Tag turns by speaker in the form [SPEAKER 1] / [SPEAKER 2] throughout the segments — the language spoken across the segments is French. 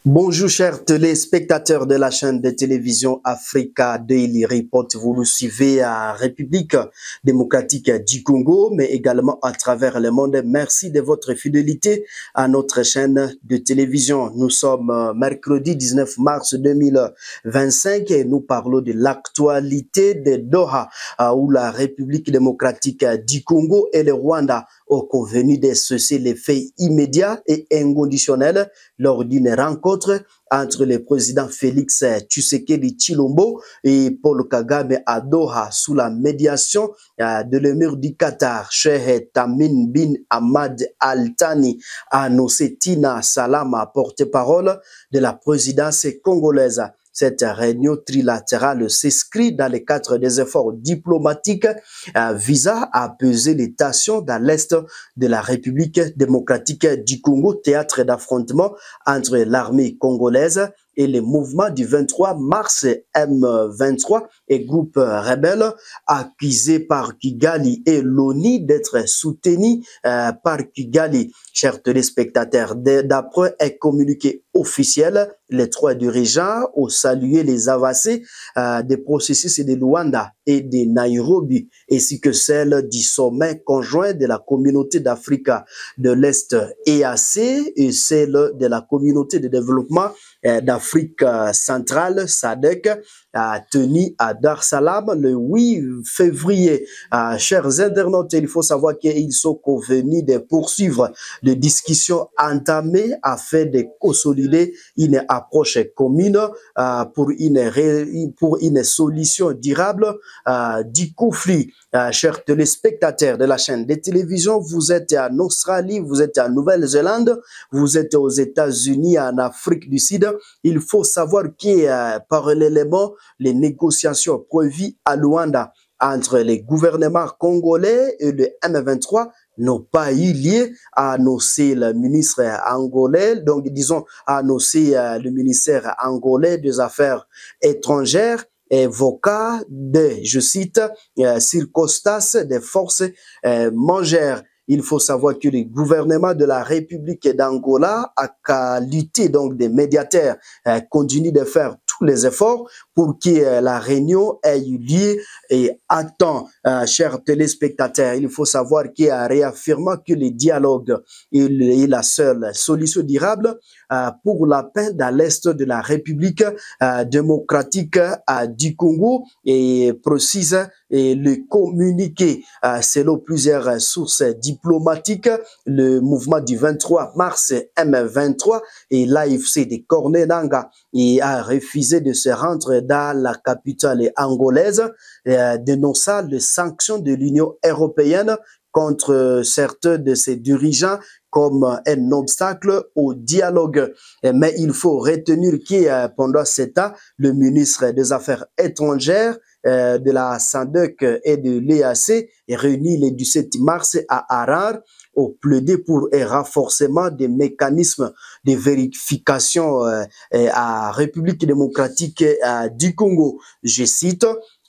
[SPEAKER 1] Bonjour chers téléspectateurs de la chaîne de télévision Africa Daily Report. Vous nous suivez à République démocratique du Congo, mais également à travers le monde. Merci de votre fidélité à notre chaîne de télévision. Nous sommes mercredi 19 mars 2025 et nous parlons de l'actualité de Doha, où la République démocratique du Congo et le Rwanda ont convenu de cesser les faits immédiats et inconditionnels lors d'une rencontre entre le président Félix Tshisekedi Tshilombo et Paul Kagame à Doha sous la médiation de l'émir du Qatar, Cheikh Tamim bin Hamad Al Thani, a annoncé Tina Salama, porte-parole de la présidence congolaise. Cette réunion trilatérale s'inscrit dans le cadre des efforts diplomatiques visant à apaiser les tensions dans l'est de la République démocratique du Congo, théâtre d'affrontement entre l'armée congolaise et les mouvements du 23 mars M23 et groupes rebelles accusés par Kigali et l'ONU d'être soutenus par Kigali. Chers téléspectateurs, d'après un communiqué officiel, les trois dirigeants ont salué les avancées des processus de Luanda et de Nairobi, ainsi que celle du sommet conjoint de la communauté d'Afrique de l'Est EAC et celle de la communauté de développement d'Afrique centrale, SADC, tenu à Dar es Salaam le 8 février. Chers internautes, il faut savoir qu'ils sont convenus de poursuivre les discussions entamées afin de consolider une approche commune pour une solution durable du conflit. Chers téléspectateurs de la chaîne de télévision, vous êtes en Australie, vous êtes en Nouvelle-Zélande, vous êtes aux États-Unis, en Afrique du Sud. Il faut savoir que parallèlement, les négociations prévues à Luanda entre les gouvernements congolais et le M23 n'ont pas eu lieu, a annoncé le ministre angolais, donc disons, a annoncé le ministère angolais des Affaires étrangères, évoquant des, je cite, circonstances des forces mangères. Il faut savoir que le gouvernement de la République d'Angola a qu'à lutter, donc des médiateurs continuent de faire tous les efforts pour que la réunion ait eu lieu et à temps. Chers téléspectateurs, il faut savoir qu'il a réaffirmé que le dialogue est la seule solution durable pour la paix dans l'est de la République démocratique du Congo et précise et le communiqué selon plusieurs sources diplomatiques, le mouvement du 23 mars M23 et l'AFC de Corneille Nangaa a refusé de se rendre dans la capitale angolaise, dénonçant les sanctions de l'Union européenne contre certains de ses dirigeants comme un obstacle au dialogue. Mais il faut retenir que pendant ce temps, le ministre des Affaires étrangères de la SADC et de l'EAC est réuni le 17 mars à Harare au plaidé pour un renforcement des mécanismes de vérification à République démocratique du Congo. Je cite: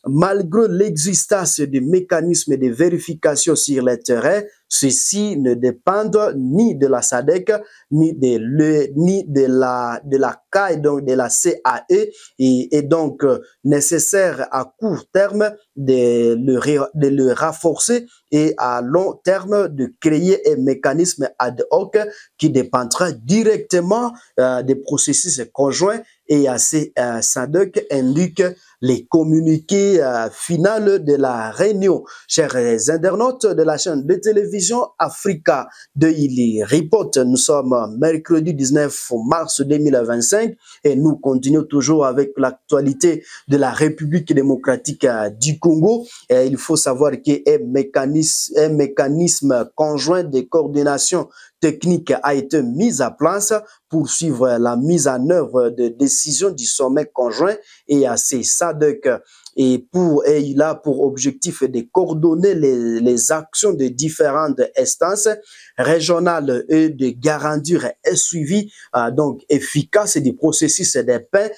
[SPEAKER 1] malgré l'existence de mécanismes de vérification sur le terrain, ceux-ci ne dépendent ni de la SADC, ni de la CAI, donc de la CAE, et donc nécessaire à court terme de le renforcer et à long terme de créer un mécanisme ad hoc qui dépendra directement des processus conjoints et à ces SADC indique les communiqués finaux de la réunion. Chers internautes de la chaîne de télévision Africa Daily Report, nous sommes mercredi 19 mars 2025 et nous continuons toujours avec l'actualité de la République démocratique du Congo. Et il faut savoir qu'un mécanisme conjoint de coordination technique a été mis en place pour suivre la mise en œuvre de décisions du sommet conjoint et à ces SADC. Et il a pour objectif de coordonner les actions de différentes instances régionales et de garantir un suivi donc efficace du processus de paix,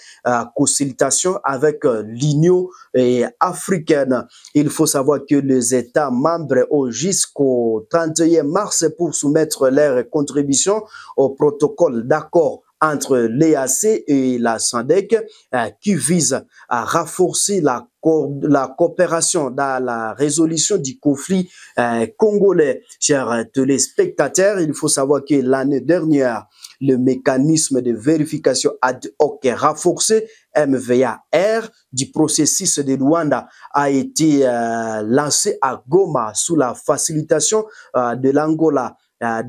[SPEAKER 1] consultation avec l'Union africaine. Il faut savoir que les États membres ont jusqu'au 31 mars pour soumettre leur contribution au protocole d'accord entre l'EAC et la SADC qui vise à renforcer la coopération dans la résolution du conflit congolais. Chers téléspectateurs, il faut savoir que l'année dernière, le mécanisme de vérification ad hoc renforcé MVAR du processus de Luanda a été lancé à Goma sous la facilitation de l'Angola,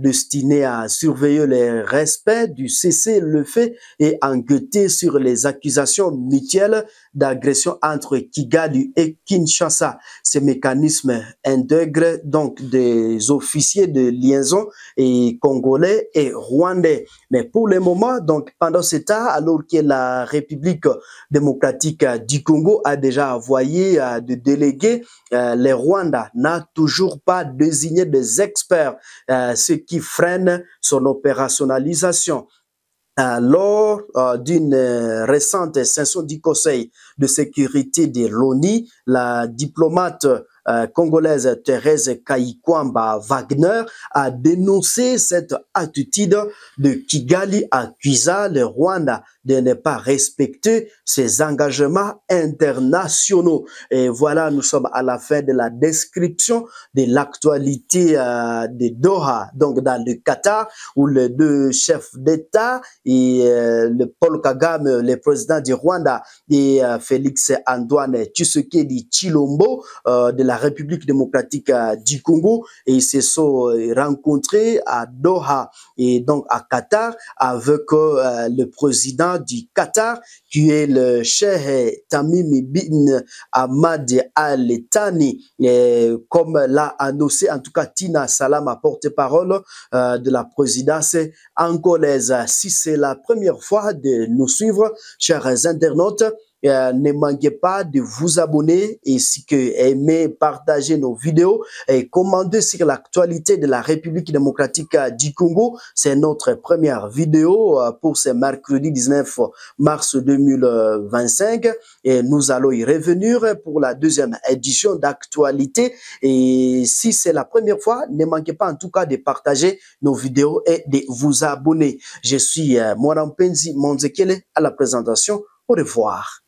[SPEAKER 1] destiné à surveiller le respect du cessez-le-feu et enquêter sur les accusations mutuelles d'agression entre Kigali et Kinshasa. Ces mécanismes intègrent donc des officiers de liaison et congolais et rwandais. Mais pour le moment, donc pendant ce temps, alors que la République démocratique du Congo a déjà envoyé des délégués, le Rwanda n'a toujours pas désigné des experts, ce qui freine son opérationnalisation. Lors d'une récente session du Conseil de sécurité de l'ONU, la diplomate congolaise Thérèse Kayikwamba Wagner a dénoncé cette attitude de Kigali, accusant le Rwanda de ne pas respecter ses engagements internationaux. Et voilà, nous sommes à la fin de la description de l'actualité de Doha, donc dans le Qatar, où les deux chefs d'État et le Paul Kagame, le président du Rwanda, et Félix Antoine Tshisekedi Tshilombo de la République démocratique du Congo, et ils se sont rencontrés à Doha et donc à Qatar avec le président du Qatar qui est le Cheikh Tamim bin Ahmad Al Thani, comme l'a annoncé en tout cas Tina Salama, porte-parole de la présidence angolaise. Si c'est la première fois de nous suivre, chers internautes, ne manquez pas de vous abonner ainsi que aimer, partager nos vidéos et commenter sur l'actualité de la République démocratique du Congo. C'est notre première vidéo pour ce mercredi 19 mars 2025 et nous allons y revenir pour la deuxième édition d'actualité. Et si c'est la première fois, ne manquez pas en tout cas de partager nos vidéos et de vous abonner. Je suis Morampenzi Monzekele à la présentation. Au revoir.